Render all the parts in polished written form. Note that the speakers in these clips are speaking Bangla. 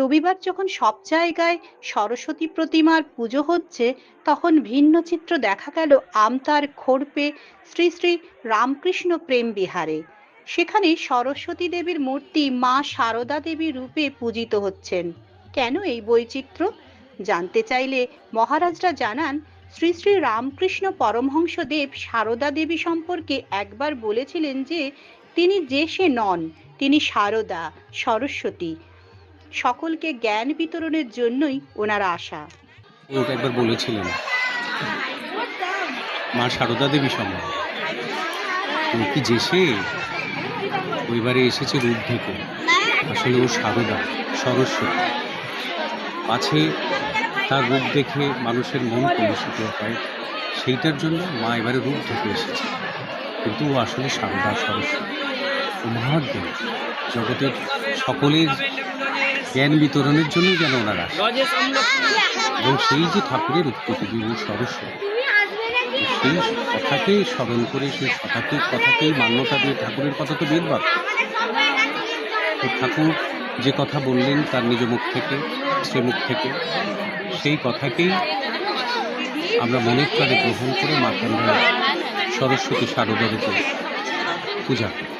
রবিবার যখন সব জায়গায় সরস্বতী প্রতিমার পুজো হচ্ছে, তখন ভিন্ন চিত্র দেখা গেল আমতার খোরপে শ্রী শ্রী রামকৃষ্ণ প্রেম বিহারে। সেখানে সরস্বতী দেবীর মূর্তি মা সারদা দেবী রূপে পূজিত হচ্ছেন। কেন এই বৈচিত্র্য জানতে চাইলে মহারাজরা জানান, শ্রী শ্রী রামকৃষ্ণ পরমহংস দেব সারদা দেবী সম্পর্কে একবার বলেছিলেন যে তিনি যে সে নন, তিনি সারদা, সরস্বতী। সকলকে জ্ঞান বিতরণের জন্যই ওনার আশা। ওটা একবার বলেছিলেন মা সারদা দেবী সম্বন্ধে, ও কি যে সে ওইবারে এসেছে রূপ থেকে, আসলে ও সারদা, সরস্বতী। পাছে তার রূপ দেখে মানুষের মন কলুষিত হয়, সেইটার জন্য মা এবারে রূপ থেকে এসেছে, কিন্তু ও আসলে সারদা, সরস্বতী। ও মহাজ্ঞানী, জগতের সকলের জ্ঞান বিতরণের জন্য যেন ওনার আসে। এবং সেই যে ঠাকুরের উৎপত্তি ও সরস্বতী, সেই কথাকে স্মরণ করে, সেই কথাকেই মান্যতা দিয়ে, ঠাকুরের কথা তো বেদবাদ। তো ঠাকুর যে কথা বললেন তার নিজ মুখ থেকে, শ্রীমুখ থেকে, সেই কথাকেই আমরা মনের প্রাণে গ্রহণ করে মাকে আমরা সরস্বতী সারদা রূপে পূজা করি।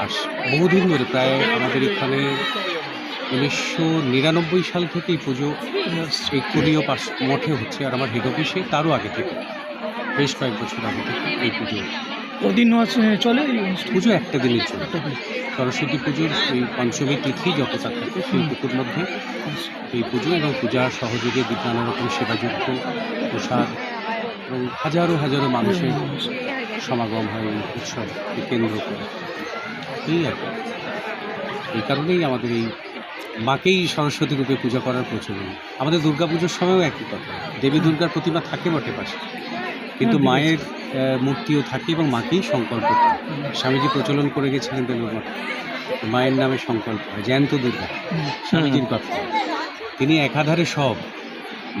আর বহুদিন ধরে, প্রায় আমাদের এখানে 1999 সাল থেকেই পুজো এই কোরীয় মঠে হচ্ছে, আর আমার হেড অফিসে তারও আগে থেকে, বেশ কয়েক বছর আগে থেকে এই পুজো। কদিন চলে পুজো একটা দিনের জন্য। সরস্বতী পুজোর এই পঞ্চমী তিথি যতটা থাকে সেইটুকুর মধ্যে এই পুজো, এবং পূজার সহযোগে নানা রকম সেবাযুক্ত প্রসাদ, এবং হাজারো হাজারো মানুষের সমাগম হয় এই উৎসবকে কেন্দ্র করে। এই আর কি, এই কারণেই আমাদের এই মাকেই সরস্বতী রূপে পূজা করার প্রচলন। আমাদের দুর্গাপুজোর সময়ও একই কথা, দেবী দুর্গার প্রতিমা থাকে বটে পাশে, কিন্তু মায়ের মূর্তিও থাকে এবং মাকেই সংকল্প করে। স্বামীজি প্রচলন করে গেছিলেন বেলুড় মঠে, মায়ের নামে সংকল্প হয়, জ্যান্ত দুর্গা স্বামীজির কথা। তিনি একাধারে সব,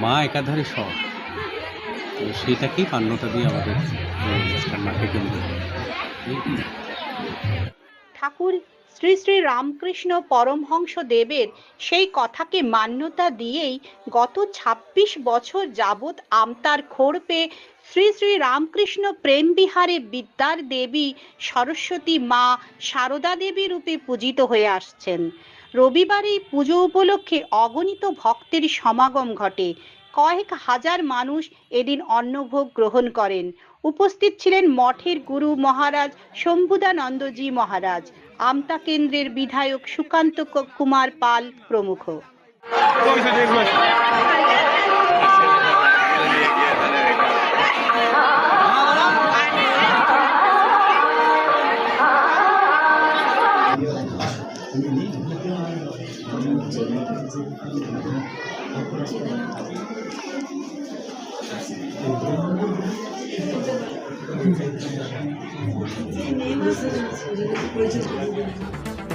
মা একাধারে সব, তো সেইটাকেই মান্যতা দিয়ে আমাদের অনুষ্ঠান মাকে কেন্দ্র করে। ঠাকুর শ্রী শ্রী রামকৃষ্ণ পরমহংস দেবের সেই কথাকে মান্যতা দিয়েই গত ২৬ বছর যাবৎ আমতার খোরপে শ্রী শ্রী রামকৃষ্ণ প্রেম বিহারে বিদ্যার দেবী সরস্বতী মা সারদা দেবী রূপে পূজিত হয়ে আসছেন। রবিবার এই পুজো উপলক্ষে অগণিত ভক্তের সমাগম ঘটে। কয়েক হাজার মানুষ এদিন অন্নভোগ গ্রহণ করেন। উপস্থিত ছিলেন মঠের গুরু মহারাজ শম্ভুদানন্দজি মহারাজ, আমতা কেন্দ্রের বিধায়ক সুকান্ত কুমার পাল প্রমুখ। Thank you.